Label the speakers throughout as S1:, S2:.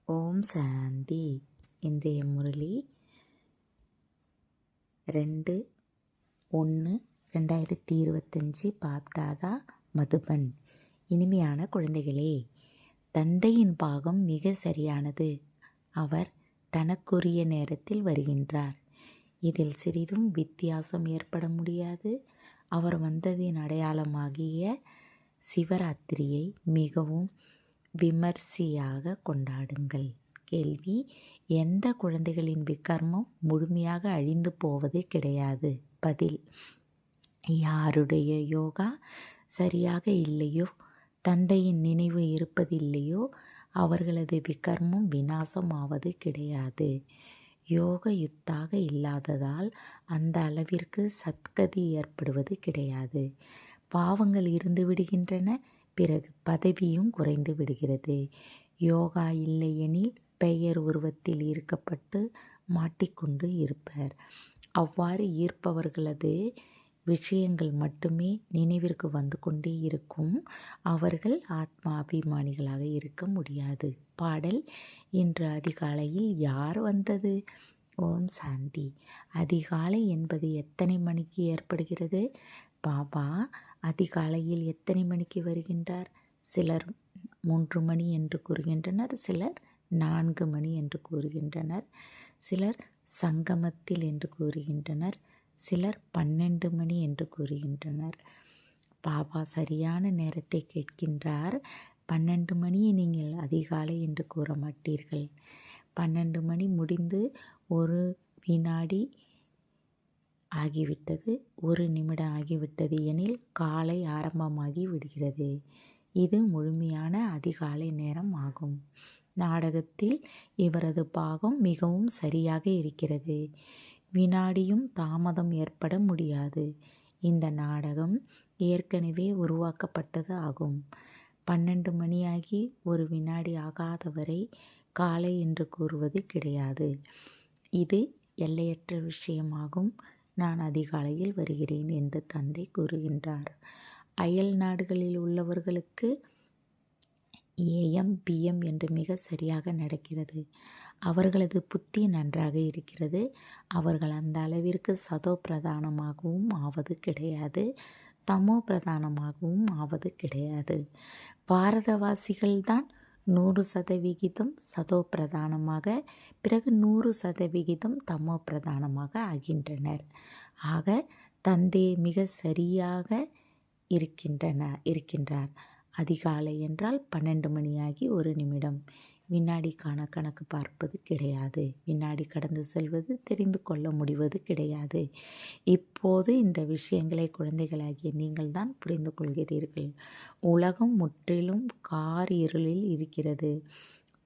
S1: ஓம் சாந்தி. இன்றைய முரளி 2/1/2025 பாப்தாதா மதுபன். இனிமையான குழந்தைகளே, தந்தையின் பாகம் மிக சரியானது. அவர் தனக்குரிய நேரத்தில் வருகின்றார். இதில் சிறிதும் வித்தியாசம் ஏற்பட முடியாது. அவர் வந்ததின் அடையாளமாகிய சிவராத்திரியை மிகவும் விமர்சையாக கொண்டாடுங்கள். கேள்வி: எந்த குழந்தைகளின் விகர்மம் முழுமையாக அழிந்து போவது கிடையாது? பதில்: யாருடைய யோகா சரியாக இல்லையோ, தந்தையின் நினைவு இருப்பதில்லையோ, அவர்களது விகர்மம் விநாசம் ஆவது கிடையாது. யோக யுத்தாக இல்லாததால் அந்த அளவிற்கு சத்கதி ஏற்படுவது கிடையாது. பாவங்கள் இருந்து விடுகின்றன, பிறகு பதவியும் குறைந்து விடுகிறது. யோகா இல்லையெனில் பெயர் உருவத்தில் ஈர்க்கப்பட்டு மாட்டிக்கொண்டு இருப்பர். அவ்வாறு ஈர்ப்பவர்களது விஷயங்கள் மட்டுமே நினைவிற்கு வந்து கொண்டே இருக்கும். அவர்கள் ஆத்மா அபிமானிகளாக இருக்க முடியாது. பாடல்: இன்று அதிகாலையில் யார் வந்தது? ஓம் சாந்தி. அதிகாலை என்பது எத்தனை மணிக்கு ஏற்படுகிறது? பாபா அதிகாலையில் எத்தனை மணிக்கு வருகின்றார்? சிலர் 3 மணி என்று கூறுகின்றனர், சிலர் 4 மணி என்று கூறுகின்றனர், சிலர் சங்கமத்தில் என்று கூறுகின்றனர், சிலர் 12 மணி என்று கூறுகின்றனர். பாபா சரியான நேரத்தை கேட்கின்றார். 12 மணியை நீங்கள் அதிகாலை என்று கூற மாட்டீர்கள். 12 மணி முடிந்து 1 வினாடி ஆகிவிட்டது, 1 நிமிடம் ஆகிவிட்டது எனில் காலை ஆரம்பமாகி விடுகிறது. இது முழுமையான அதிகாலை நேரம் ஆகும். நாடகத்தில் இவரது பாகம் மிகவும் சரியாக இருக்கிறது. வினாடியும் தாமதம் ஏற்பட முடியாது. இந்த நாடகம் ஏற்கனவே உருவாக்கப்பட்டது ஆகும். 12 மணியாகி 1 வினாடி ஆகாதவரை காலை என்று கூறுவது கிடையாது. இது எல்லையற்ற விஷயமாகும். நான் அதிகாலையில் வருகிறேன் என்று தந்தை கூறுகின்றார். அயல் நாடுகளில் உள்ளவர்களுக்கு AM PM என்று மிக சரியாக நடக்கிறது. அவர்களது புத்தி நன்றாக இருக்கிறது. அவர்கள் அந்த அளவிற்கு சதோ பிரதானமாகவும் ஆவது கிடையாது, தமோ பிரதானமாகவும் ஆவது கிடையாது. பாரதவாசிகள்தான் 100% சதோ பிரதானமாக, பிறகு 100% தமோ பிரதானமாக ஆகின்றனர். ஆக தந்தை மிக சரியாக இருக்கின்றார். அதிகாலை என்றால் 12 மணியாகி 1 நிமிடம். வினாடிக்கான கணக்கு பார்ப்பது கிடையாது. வினாடி கடந்து செல்வது தெரிந்து கொள்ள முடிவது கிடையாது. இப்போது இந்த விஷயங்களை குழந்தைகளாகிய நீங்கள் தான் புரிந்து கொள்கிறீர்கள். உலகம் முற்றிலும் கார் இருளில் இருக்கிறது.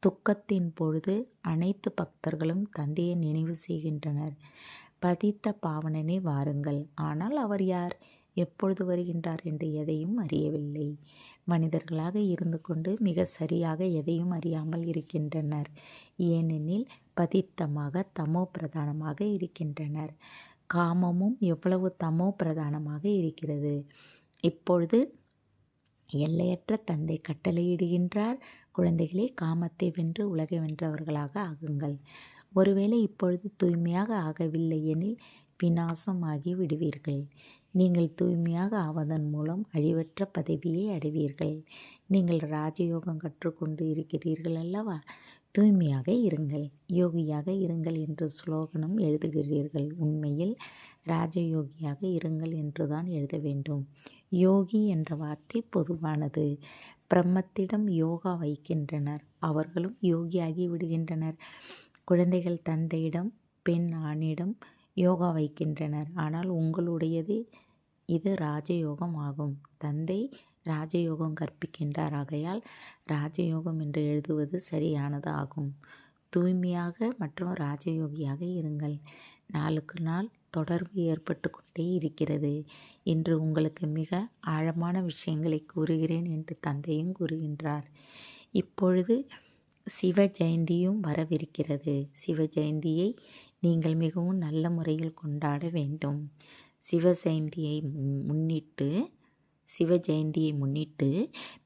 S1: துக்கத்தின் பொழுது அனைத்து பக்தர்களும் தந்தையை நினைவு செய்கின்றனர். பதித்த பாவனனே வாருங்கள். ஆனால் அவர் யார், எப்பொழுது வருகின்றார் என்று எதையும் அறியவில்லை. மனிதர்களாக இருந்து கொண்டு மிக சரியாக எதையும் அறியாமல் இருக்கின்றனர். ஏனெனில் பதித்தமாக தமோ பிரதானமாக இருக்கின்றனர். காமமும் எவ்வளவு தமோ பிரதானமாக இருக்கிறது. இப்பொழுது எல்லையற்ற தந்தை கட்டளையிடுகின்றார், குழந்தைகளே, காமத்தை வென்று உலகை வென்றவர்களாக ஆகுங்கள். ஒருவேளை இப்பொழுது தூய்மையாக ஆகவில்லை எனில் விநாசம் ஆகி விடுவீர்கள். நீங்கள் தூய்மையாக ஆவதன் மூலம் அழிவற்ற பதவியை அடைவீர்கள். நீங்கள் ராஜயோகம் கற்றுக்கொண்டு இருக்கிறீர்கள் அல்லவா? தூய்மையாக இருங்கள், யோகியாக இருங்கள் என்று ஸ்லோகனம் எழுதுகிறீர்கள். உண்மையில் ராஜயோகியாக இருங்கள் என்றுதான் எழுத வேண்டும். யோகி என்ற வார்த்தை பொதுவானது. பிரம்மத்திடம் யோகா வைக்கின்றனர், அவர்களும் யோகியாகி விடுகின்றனர். குழந்தைகள் தந்தையிடம், பெண் ஆணிடம் யோகா வைக்கின்றனர். ஆனால் உங்களுடையது இது ராஜயோகம் ஆகும். தந்தை ராஜயோகம் கற்பிக்கின்றார். ஆகையால் ராஜயோகம் என்று எழுதுவது சரியானது ஆகும். தூய்மையாக மற்றும் ராஜயோகியாக இருங்கள். நாளுக்கு நாள் தொடர்பு ஏற்பட்டு கொண்டே இருக்கிறது. இன்று உங்களுக்கு மிக ஆழமான விஷயங்களை கூறுகிறேன் என்று தந்தையும் கூறுகின்றார். இப்பொழுது சிவ ஜெயந்தியும் வரவிருக்கிறது. சிவ ஜெயந்தியை நீங்கள் மிகவும் நல்ல முறையில் கொண்டாட வேண்டும். சிவ ஜெயந்தியை முன்னிட்டு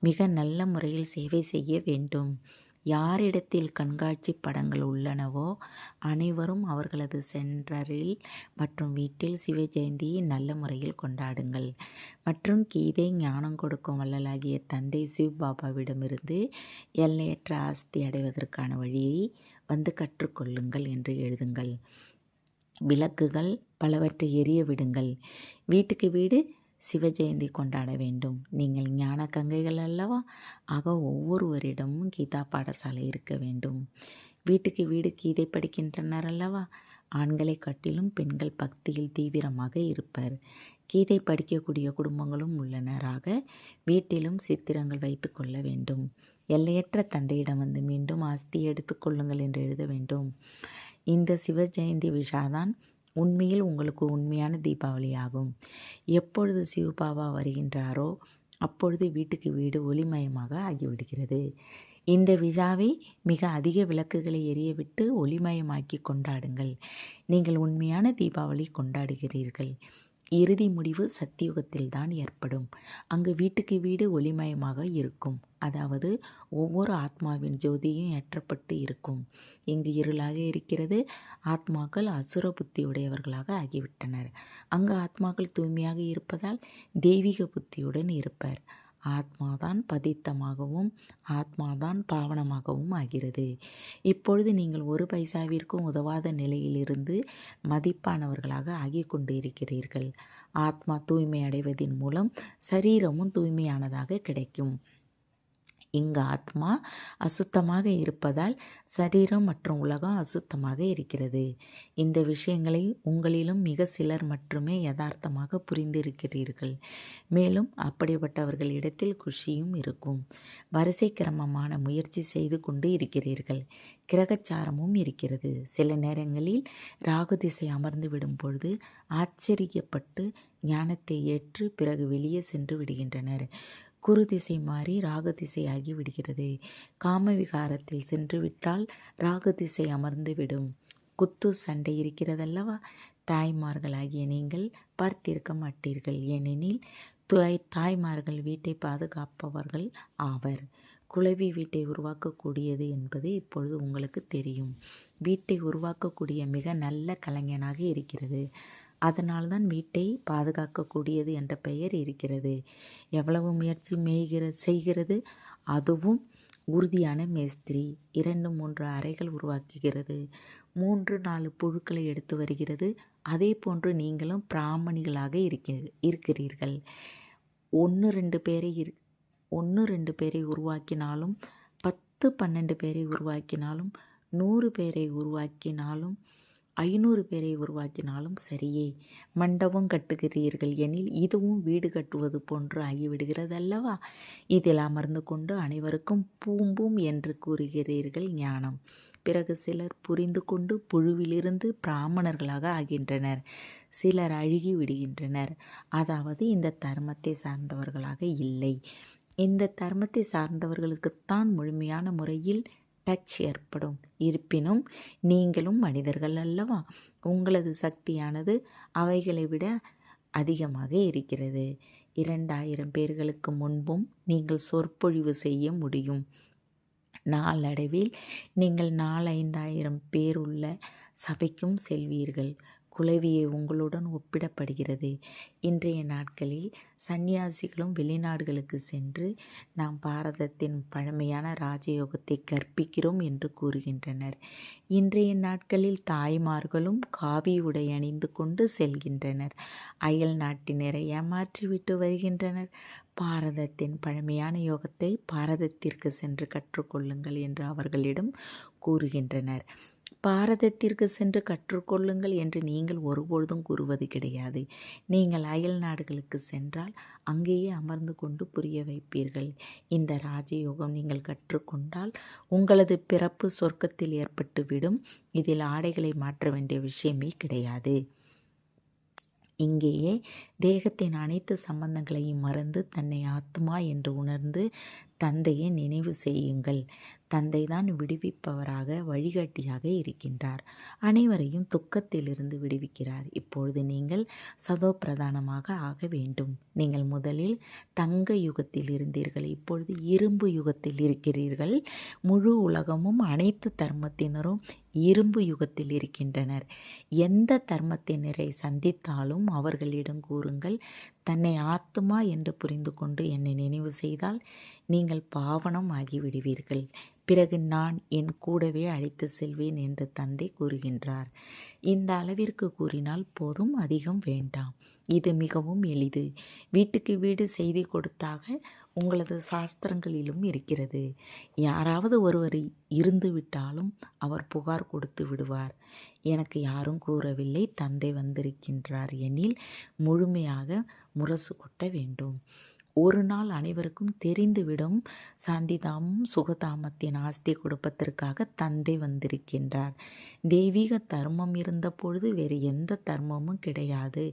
S1: மிக நல்ல முறையில் சேவை செய்ய வேண்டும். யாரிடத்தில் கண்காட்சி படங்கள் உள்ளனவோ அனைவரும் அவர்களது சென்டரில் மற்றும் வீட்டில் சிவ ஜெயந்தியை நல்ல முறையில் கொண்டாடுங்கள். மற்றும் கீதை ஞானம் கொடுக்கும் வள்ளலாகிய தந்தை சிவபாபாவிடமிருந்து எல்லையற்ற ஆஸ்தி அடைவதற்கான வழியை வந்து கற்றுக்கொள்ளுங்கள் என்று எழுதுங்கள். விளக்குகள் பலவற்றை எரிய விடுங்கள். வீட்டுக்கு வீடு சிவஜெயந்தி கொண்டாட வேண்டும். நீங்கள் ஞான கங்கைகள் அல்லவா? ஆக ஒவ்வொருவரிடமும் கீதா பாடசாலை இருக்க வேண்டும். வீட்டுக்கு வீடு கீதை படிக்கின்றனர் அல்லவா? ஆண்களை காட்டிலும் பெண்கள் பக்தியில் தீவிரமாக இருப்பர். கீதை படிக்கக்கூடிய குடும்பங்களும் உள்ளனராக வீட்டிலும் சித்திரங்கள் வைத்து கொள்ள வேண்டும். எல்லையற்ற தந்தையிடம் வந்து மீண்டும் ஆஸ்தி எடுத்துக்கொள்ளுங்கள் என்று எழுத வேண்டும். இந்த சிவ ஜெயந்தி விஷாதான் உண்மையில் உங்களுக்கு உண்மையான தீபாவளி ஆகும். எப்பொழுது சிவபாபா வருகின்றாரோ அப்பொழுது வீட்டுக்கு வீடு ஒளிமயமாக ஆகிவிடுகிறது. இந்த விழாவை மிக அதிக விளக்குகளை எரியவிட்டு ஒளிமயமாக்கி கொண்டாடுங்கள். நீங்கள் உண்மையான தீபாவளி கொண்டாடுகிறீர்கள். இறுதி முடிவு சத்தியுகத்தில் தான் ஏற்படும். அங்கு வீட்டுக்கு வீடு ஒளிமயமாக இருக்கும். அதாவது ஒவ்வொரு ஆத்மாவின் ஜோதியும் ஏற்றப்பட்டு இருக்கும். இங்கு இருளாக இருக்கிறது. ஆத்மாக்கள் அசுர புத்தி உடையவர்களாக ஆகிவிட்டனர். அங்கு ஆத்மாக்கள் தூய்மையாக இருப்பதால் தெய்வீக புத்தியுடன் இருப்பர். ஆத்மாதான் பதித்தமாகவும் ஆத்மாதான் பாவனமாகவும் ஆகிறது. இப்பொழுது நீங்கள் ஒரு பைசாவிற்கும் உதவாத நிலையிலிருந்து மதிப்பானவர்களாக ஆகி கொண்டு இருக்கிறீர்கள். ஆத்மா தூய்மை அடைவதின் மூலம் சரீரமும் தூய்மையானதாக கிடைக்கும். இங்கு ஆத்மா அசுத்தமாக இருப்பதால் சரீரம் மற்றும் உலகம் அசுத்தமாக இருக்கிறது. இந்த விஷயங்களை உங்களிலும் மிக சிலர் மட்டுமே யதார்த்தமாக புரிந்திருக்கிறீர்கள். மேலும் அப்படிப்பட்டவர்களிடத்தில் குஷியும் இருக்கும். வரிசை கிரமமான முயற்சி செய்து கொண்டு இருக்கிறீர்கள். கிரகச்சாரமும் இருக்கிறது. சில நேரங்களில் ராகு திசை அமர்ந்து விடும் பொழுது ஆச்சரியப்பட்டு ஞானத்தை ஏற்று பிறகு வெளியே சென்று விடுகின்றனர். குரு திசை மாறி ராகு திசை ஆகி விடுகிறது. காம விகாரத்தில் சென்று விட்டால் ராகு திசை அமர்ந்து விடும். குத்து சண்டை இருக்கிறதல்லவா? தாய்மார்களாகிய நீங்கள் பார்த்திருக்க மாட்டீர்கள். ஏனெனில் தாய்மார்கள் வீட்டை பாதுகாப்பவர்கள் ஆவர். குளவி வீட்டை உருவாக்கக்கூடியது என்பது இப்பொழுது உங்களுக்கு தெரியும். வீட்டை உருவாக்கக்கூடிய மிக நல்ல கலைஞனாக இருக்கிறது. அதனால்தான் வீட்டை பாதுகாக்கக்கூடியது என்ற பெயர் இருக்கிறது. எவ்வளவு முயற்சி செய்கிறது. அதுவும் உறுதியான மேஸ்திரி 2-3 அறைகள் உருவாக்குகிறது. 3-4 புழுக்களை எடுத்து வருகிறது. அதே போன்று நீங்களும் பிராமணிகளாக இருக்கிறீர்கள். 1-2 பேரை உருவாக்கினாலும் 10-12 பேரை உருவாக்கினாலும் 100 பேரை உருவாக்கினாலும் 500 பேரை உருவாக்கினாலும் சரியே. மண்டபம் கட்டுகிறீர்கள் எனில் இதுவும் வீடு கட்டுவது போன்று ஆகிவிடுகிறது அல்லவா? இதில் அமர்ந்து கொண்டு அனைவருக்கும் பூம்பும் என்று கூறுகிறீர்கள் ஞானம். பிறகு சிலர் புரிந்து கொண்டு புழுவிலிருந்து பிராமணர்களாக ஆகின்றனர். சிலர் அழுகி விடுகின்றனர். அதாவது இந்த தர்மத்தை சார்ந்தவர்களாக இல்லை. இந்த தர்மத்தை சார்ந்தவர்களுக்குத்தான் முழுமையான முறையில் டச் ஏற்படும். இருப்பினும் நீங்களும் மனிதர்கள் அல்லவா? உங்களது சக்தியானது அவைகளை விட அதிகமாக இருக்கிறது. 2000 பேர்களுக்கு முன்பும் நீங்கள் சொற்பொழிவு செய்ய முடியும். நாளடைவில் நீங்கள் 4-5,000 பேர் உள்ள சபைக்கும் செல்வீர்கள். குளவியை உங்களுடன் ஒப்பிடப்படுகிறது. இன்றைய நாட்களில் சந்நியாசிகளும் வெளிநாடுகளுக்கு சென்று நாம் பாரதத்தின் பழமையான ராஜயோகத்தை கற்பிக்கிறோம் என்று கூறுகின்றனர். இன்றைய நாட்களில் தாய்மார்களும் காவி உடை அணிந்து கொண்டு செல்கின்றனர். அயல் நாட்டினரை ஏமாற்றிவிட்டு வருகின்றனர். பாரதத்தின் பழமையான யோகத்தை பாரதத்திற்கு சென்று கற்றுக்கொள்ளுங்கள் என்று அவர்களிடம் கூறுகின்றனர். பாரதத்திற்கு சென்று கற்றுக்கொள்ளுங்கள் என்று நீங்கள் ஒருபொழுதும் கூறுவது கிடையாது. நீங்கள் அயல் நாடுகளுக்கு சென்றால் அங்கேயே அமர்ந்து கொண்டு புரிய வைப்பீர்கள். இந்த ராஜயோகம் நீங்கள் கற்றுக்கொண்டால் உங்களது பிறப்பு சொர்க்கத்தில் ஏற்பட்டுவிடும். இதில் ஆடைகளை மாற்ற வேண்டிய விஷயமே கிடையாது. இங்கேயே தேகத்தின் அனைத்து சம்பந்தங்களையும் மறந்து தன்னை ஆத்மா என்று உணர்ந்து தந்தையை நினைவு செய்யுங்கள். தந்தைதான் விடுவிப்பவராக வழிகாட்டியாக இருக்கின்றார். அனைவரையும் துக்கத்திலிருந்து விடுவிக்கிறார். இப்பொழுது நீங்கள் சதோ பிரதானமாக ஆக வேண்டும். நீங்கள் முதலில் தங்க யுகத்தில் இருந்தீர்கள், இப்பொழுது இரும்பு யுகத்தில் இருக்கிறீர்கள். முழு உலகமும் அனைத்து தர்மத்தினரும் இரும்பு யுகத்தில் இருக்கின்றனர். எந்த தர்மத்தினரை சந்தித்தாலும் அவர்களிடம் கூறுங்கள், தன்னை ஆத்மா என்று புரிந்து கொண்டு என்னை நினைவு செய்தால் நீங்கள் பாவனம் ஆகிவிடுவீர்கள். பிறகு நான் என் கூடவே அழைத்து செல்வேன் என்று தந்தை கூறுகின்றார். இந்த அளவிற்கு கூறினால் போதும், அதிகம் வேண்டாம். இது மிகவும் எளிது. வீட்டுக்கு வீடு செய்தி கொடுத்தாக உங்களது சாஸ்திரங்களிலும் இருக்கிறது. யாராவது ஒருவர் இருந்துவிட்டாலும் அவர் புகார் கொடுத்து விடுவார். எனக்கு யாரும் கூறவில்லை, தந்தை வந்திருக்கின்றார் எனில் முழுமையாக முரசு கொட்ட வேண்டும். ஒரு நாள் அனைவருக்கும் தெரிந்துவிடும், சாந்திதாமும் சுகதாமத்தின் ஆஸ்தி கொடுப்பதற்காக தந்தை வந்திருக்கின்றார். தெய்வீக தர்மம் இருந்த பொழுது வேறு எந்த தர்மமும் கிடையாது.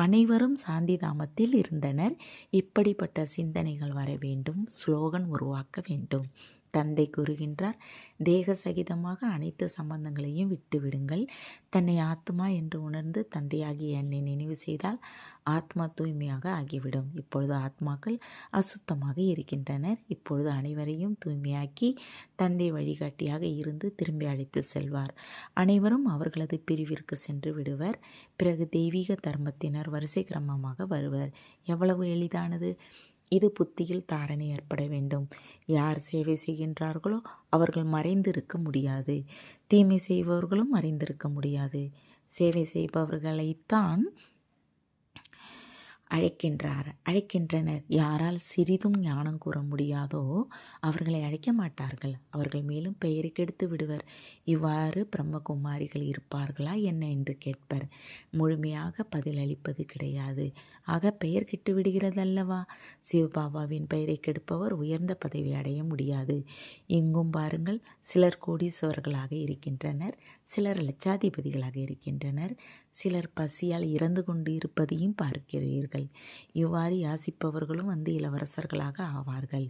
S1: அனைவரும் சாந்திதாமத்தில் இருந்தனர். இப்படிப்பட்ட சிந்தனைகள் வர வேண்டும். ஸ்லோகன் உருவாக்க வேண்டும். தந்தை கூறுகின்றார், தேக சகிதமாக அனைத்து சம்பந்தங்களையும் விட்டுவிடுங்கள். தன்னை ஆத்மா என்று உணர்ந்து தந்தையாகிய என்னை நினைவு செய்தால் ஆத்மா தூய்மையாக ஆகிவிடும். இப்பொழுது ஆத்மாக்கள் அசுத்தமாக இருக்கின்றனர். இப்பொழுது அனைவரையும் தூய்மையாக்கி தந்தை வழிகாட்டியாக இருந்து திரும்பி அழைத்து செல்வார். அனைவரும் அவர்களது பிரிவிற்கு சென்று விடுவர். பிறகு தெய்வீக தர்மத்தினர் வரிசை கிரமமாக வருவர். எவ்வளவு எளிதானது! இது புத்தியில் தாரணை ஏற்பட வேண்டும். யார் சேவை செய்கின்றார்களோ அவர்கள் மறைந்திருக்க முடியாது. தீமை செய்பவர்களும் மறைந்திருக்க முடியாது. சேவை செய்பவர்களைத்தான் அழைக்கின்றனர். யாரால் சிறிதும் ஞானம் கூற முடியாதோ அவர்களை அழைக்க மாட்டார்கள். அவர்கள் மேலும் பெயரை கெடுத்து விடுவர். இவ்வாறு பிரம்மகுமாரிகள் இருப்பார்களா என்ன என்று கேட்பர். முழுமையாக பதிலளிப்பது கிடையாது. ஆக பெயர் கெட்டு விடுகிறதல்லவா? சிவபாபாவின் பெயரை கெடுப்பவர் உயர்ந்த பதவி அடைய முடியாது. இங்கும் பாருங்கள், சிலர் கோடீஸ்வரர்களாக இருக்கின்றனர், சிலர் லட்சாதிபதிகளாக இருக்கின்றனர், சிலர் பசியால் இறந்து கொண்டு இருப்பதையும் பார்க்கிறீர்கள். இவ்வாறு யாசிப்பவர்களும் வந்து இளவரசர்களாக ஆவார்கள்.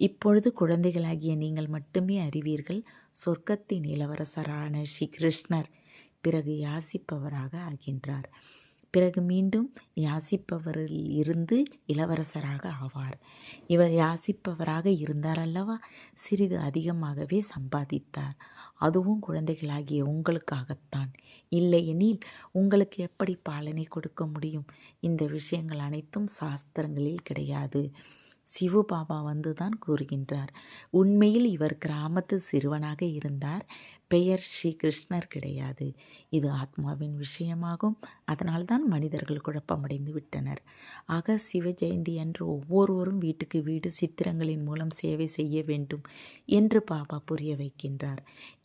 S1: இப்பொழுது குழந்தைகளாகிய நீங்கள் மட்டுமே அறிவீர்கள், சொர்க்கத்தின் இளவரசரான ஸ்ரீ கிருஷ்ணர் பிறகு யாசிப்பவராக ஆகின்றார். பிறகு மீண்டும் யாசிப்பவரில் இருந்து இளவரசராக ஆவார். இவர் யாசிப்பவராக இருந்தார் அல்லவா, சிறிது அதிகமாகவே சம்பாதித்தார். அதுவும் குழந்தைகளாகிய உங்களுக்காகத்தான். இல்லையெனில் உங்களுக்கு எப்படி பாலனை கொடுக்க முடியும்? இந்த விஷயங்கள் அனைத்தும் சாஸ்திரங்களில் கிடையாது. சிவு பாபா வந்துதான் கூறுகின்றார். உண்மையில் இவர் கிராமத்து சிறுவனாக இருந்தார். பெயர் ஸ்ரீ கிருஷ்ணர் கிடையாது. இது ஆத்மாவின் விஷயமாகும். அதனால்தான் மனிதர்கள் குழப்பமடைந்து விட்டனர். ஆக சிவ ஜெயந்தி அன்று ஒவ்வொருவரும் வீட்டுக்கு வீடு சித்திரங்களின் மூலம் சேவை செய்ய வேண்டும் என்று பாபா புரிய வைக்கின்றார்.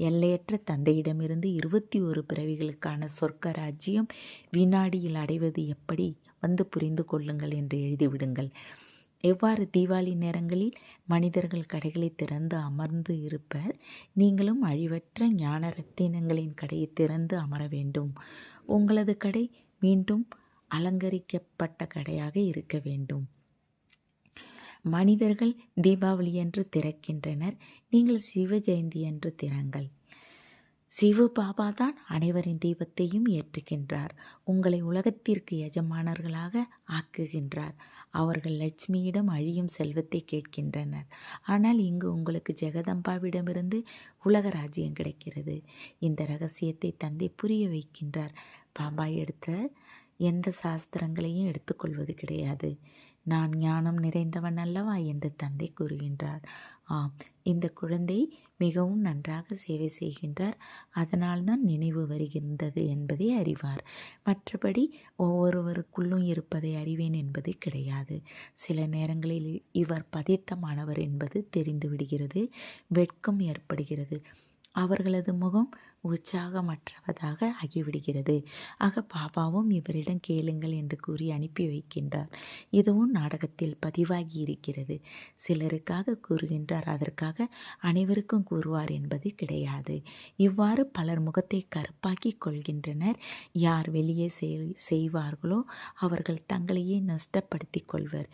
S1: எல்லையற்ற தந்தையிடமிருந்து 21 பிறவிகளுக்கான சொர்க்க ராஜ்யம் வினாடியில் அடைவது எப்படி வந்து புரிந்து கொள்ளுங்கள் என்று எழுதிவிடுங்கள். எவ்வாறு தீபாவளி நேரங்களில் மனிதர்கள் கடைகளை திறந்து அமர்ந்து இருப்பர், நீங்களும் அழிவற்ற ஞான ரத்தினங்களின் கடையை திறந்து அமர வேண்டும். உங்களது கடை மீண்டும் அலங்கரிக்கப்பட்ட கடையாக இருக்க வேண்டும். மனிதர்கள் தீபாவளியன்று திறக்கின்றனர், நீங்கள் சிவ ஜெயந்தி என்று திறங்கள். சிவ பாபா தான் அனைவரின் தீபத்தையும் ஏற்றுகின்றார். உங்களை உலகத்திற்கு எஜமானர்களாக ஆக்குகின்றார். அவர்கள் லட்சுமியிடம் அழியும் செல்வத்தை கேட்கின்றனர். ஆனால் இங்கு உங்களுக்கு ஜெகதம்பாவிடமிருந்து உலக ராஜ்யம் கிடைக்கிறது. இந்த ரகசியத்தை தந்தை புரிய வைக்கின்றார். பாபா எடுத்த எந்த சாஸ்திரங்களையும் எடுத்துக்கொள்வது கிடையாது. நான் ஞானம் நிறைந்தவன் அல்லவா என்று தந்தை கூறுகின்றார். ஆம், இந்த குழந்தை மிகவும் நன்றாக சேவை செய்கின்றார், அதனால்தான் நினைவு வருகின்றது என்பதை அறிவார். மற்றபடி ஒவ்வொருவருக்குள்ளும் இருப்பதை அறிவேன் என்பது கிடையாது. சில நேரங்களில் இவர் பதித்தமானவர் என்பது தெரிந்து விடுகிறது. வெட்கம் ஏற்படுகிறது. அவர்களது முகம் உற்சாகமற்றவதாக ஆகிவிடுகிறது. ஆக பாபாவும் இவரிடம் கேளுங்கள் என்று கூறி அனுப்பி வைக்கின்றார். இதுவும் நாடகத்தில் பதிவாகி இருக்கிறது. சிலருக்காக கூறுகின்றார், அதற்காக அனைவருக்கும் கூறுவார் என்பது கிடையாது. இவ்வாறு பலர் முகத்தை கருப்பாக்கி கொள்கின்றனர். யார் வெளியே செய்வார்களோ அவர்கள் தங்களையே நஷ்டப்படுத்தி கொள்வர்.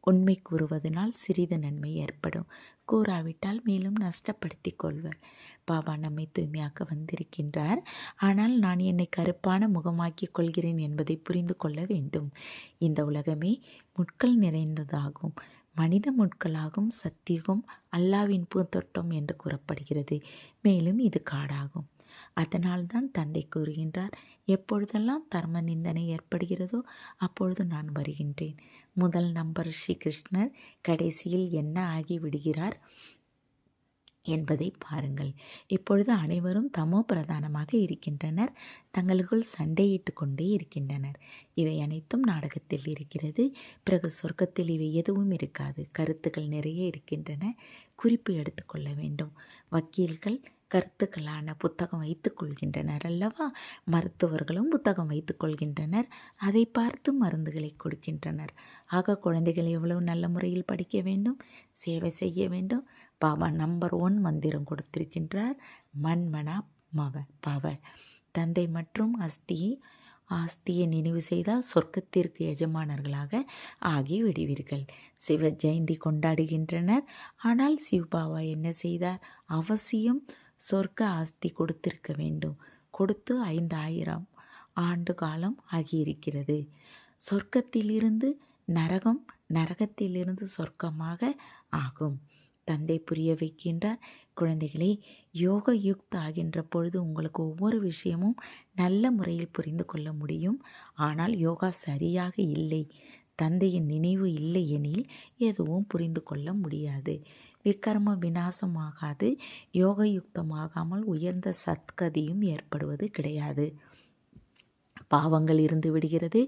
S1: உண்மை கூறுவதனால் சிறிது நன்மை ஏற்படும். கூறாவிட்டால் மேலும் நஷ்டப்படுத்தி கொள்வர். பாபா நம்மை தூய்மையாக்க வந்திருக்கின்றார். ஆனால் நான் என்னை கருப்பான முகமாக்கிக் கொள்கிறேன் என்பதை புரிந்து கொள்ள வேண்டும். இந்த உலகமே முட்கள் நிறைந்ததாகும். மனித முட்களாகும். சத்தியுகம் அல்லாவின் பூந்தோட்டம் என்று கூறப்படுகிறது. மேலும் இது காடாகும். அதனால்தான் தந்தை கூறுகின்றார், எப்பொழுதெல்லாம் தர்ம நிந்தனை ஏற்படுகிறதோ அப்பொழுது நான் வருகின்றேன். முதல் நம்பர் ஸ்ரீ கிருஷ்ணர் கடைசியில் என்ன ஆகிவிடுகிறார் என்பதை பாருங்கள். இப்பொழுது அனைவரும் தமோ பிரதானமாக இருக்கின்றனர். தங்களுக்குள் சண்டையிட்டு கொண்டே இருக்கின்றனர். இவை அனைத்தும் நாடகத்தில் இருக்கிறது. பிறகு சொர்க்கத்தில் இவை எதுவும் இருக்காது. கருத்துக்கள் நிறைய இருக்கின்றன. குறிப்பு எடுத்துக்கொள்ள வேண்டும். வக்கீல்கள் கருத்துக்களான புத்தகம் வைத்து கொள்கின்றனர் அல்லவா? மருத்துவர்களும் புத்தகம் வைத்து கொள்கின்றனர். அதை பார்த்து மருந்துகளை கொடுக்கின்றனர். ஆக குழந்தைகள் எவ்வளவு நல்ல முறையில் படிக்க வேண்டும், சேவை செய்ய வேண்டும். பாபா நம்பர் 1 மந்திரம் கொடுத்திருக்கின்றார். மன்மனா பவ. தந்தை மற்றும் ஆஸ்தியை நினைவு செய்தால் சொர்க்கத்திற்கு எஜமானர்களாக ஆகி விடுவீர்கள். சிவ ஜெயந்தி கொண்டாடுகின்றனர். ஆனால் சிவபாபா என்ன செய்தார்? அவசியம் சொர்க்க ஆஸ்தி கொடுத்திருக்க வேண்டும். கொடுத்து 5000 ஆண்டு காலம் ஆகியிருக்கிறது. சொர்க்கத்திலிருந்து நரகம், நரகத்திலிருந்து சொர்க்கமாக ஆகும். தந்தை புரிய வைக்கின்றார். குழந்தைகளே, யோக யுக்த ஆகின்ற பொழுது உங்களுக்கு ஒவ்வொரு விஷயமும் நல்ல முறையில் புரிந்து கொள்ள முடியும். ஆனால் யோகா சரியாக இல்லை, தந்தையின் நினைவு இல்லை எனில் எதுவும் புரிந்து கொள்ள முடியாது. விக்ரம விநாசமாகாது. யோக யுக்தமாகாமல் உயர்ந்த சத்கதியும் ஏற்படுவது கிடையாது. பாவங்கள் இருந்து விடுகிறது.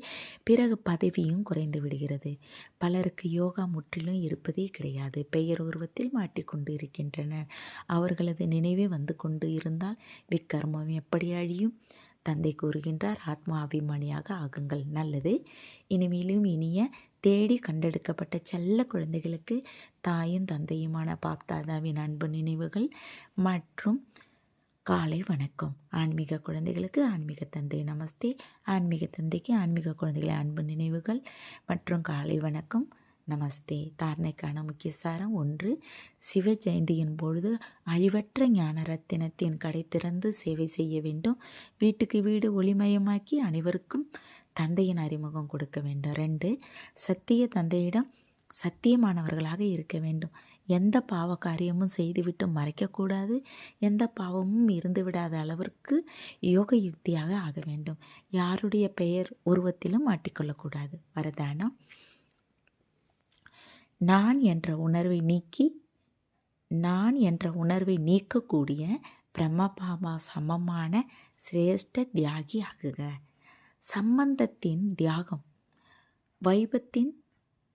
S1: பிறகு பதவியும் குறைந்து விடுகிறது. பலருக்கு யோகா முற்றிலும் இருப்பதே கிடையாது. பெயர் உருவத்தில் மாட்டிக்கொண்டு இருக்கின்றனர். அவர்களது நினைவே வந்து கொண்டு இருந்தால் விக்கர்மம் எப்படி அழியும்? தந்தை கூறுகின்றார், ஆத்மா அபிமானியாக ஆகுங்கள். நல்லது. இனிமேலும் இனிய தேடி கண்டெடுக்கப்பட்ட செல்ல குழந்தைகளுக்கு தாயும் தந்தையுமான பாப்தாதாவின் அன்பு நினைவுகள் மற்றும் காலை வணக்கம். ஆன்மீக குழந்தைகளுக்கு ஆன்மீக தந்தை நமஸ்தே. ஆன்மீக தந்தைக்கு ஆன்மீக குழந்தைகளை அன்பு நினைவுகள் மற்றும் காலை வணக்கம் நமஸ்தே. தாரணைக்கான முக்கிய சாரம் 1. சிவ ஜெயந்தியின் பொழுது அழிவற்ற ஞான ரத்தினத்தின் கடை திறந்து சேவை செய்ய வேண்டும். வீட்டுக்கு வீடு ஒளிமயமாக்கி அனைவருக்கும் தந்தையின் அறிமுகம் கொடுக்க வேண்டும். 2. சத்திய தந்தையிடம் சத்தியமானவர்களாக இருக்க வேண்டும். எந்த பாவ காரியமும் செய்துவிட்டு மறைக்கக்கூடாது. எந்த பாவமும் இருந்து விடாத அளவிற்கு யோக யுக்தியாக ஆக வேண்டும். யாருடைய பெயர் உருவத்திலும் மாட்டிக்கொள்ளக்கூடாது. வரதானம்: நான் என்ற உணர்வை நீக்கக்கூடிய பிரம்மபாபா சமமான சிரேஷ்ட தியாகி ஆகுக. சம்பந்தத்தின் தியாகம்,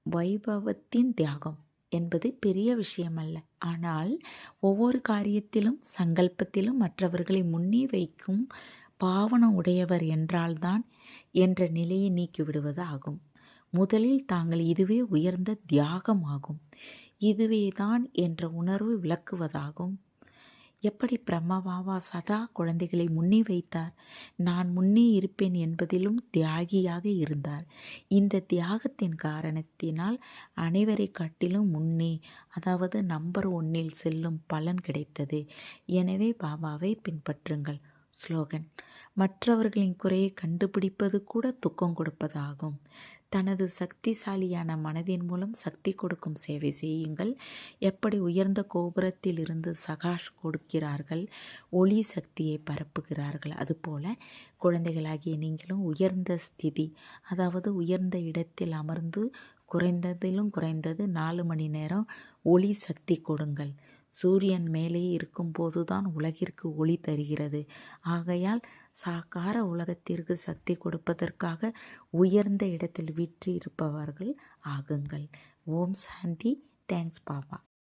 S1: வைபவத்தின் தியாகம் என்பது பெரிய விஷயமல்ல. ஆனால் ஒவ்வொரு காரியத்திலும் சங்கல்பத்திலும் மற்றவர்களை முன்னே வைக்கும் பாவன உடையவர் என்றால்தான் என்ற நிலையை நீக்கிவிடுவது ஆகும். முதலில் தாங்கள் இதுவே உயர்ந்த தியாகமாகும். இதுவே தான் என்ற உணர்வு விளக்குவதாகும். எப்படி பிரம்மபாபா சதா குழந்தைகளை முன்னே வைத்தார்? நான் முன்னே இருப்பேன் என்பதிலும் தியாகியாக இருந்தார். இந்த தியாகத்தின் காரணத்தினால் அனைவரை காட்டிலும் முன்னே, அதாவது நம்பர் 1 செல்லும் பலன் கிடைத்தது. எனவே பாபாவை பின்பற்றுங்கள். ஸ்லோகன்: மற்றவர்களின் குறையை கண்டுபிடிப்பது கூட துக்கம் கொடுப்பதாகும். தனது சக்திசாலியான மனதின் மூலம் சக்தி கொடுக்கும் சேவை செய்யுங்கள். எப்படி உயர்ந்த கோபுரத்தில் இருந்து சகாஷ் கொடுக்கிறார்கள், ஒளி சக்தியை பரப்புகிறார்கள், அதுபோல குழந்தைகளாகிய நீங்களும் உயர்ந்த ஸ்திதி, அதாவது உயர்ந்த இடத்தில் அமர்ந்து குறைந்ததிலும் குறைந்தது 4 மணி நேரம் ஒளி சக்தி கொடுங்கள். சூரியன் மேலே இருக்கும்போதுதான் உலகிற்கு ஒளி தருகிறது. ஆகையால் சாக்கார உலகத்திற்கு சக்தி கொடுப்பதற்காக உயர்ந்த இடத்தில் வீற்றிருப்பவர்கள் ஆகுங்கள். ஓம் சாந்தி. தேங்க்ஸ் பாபா.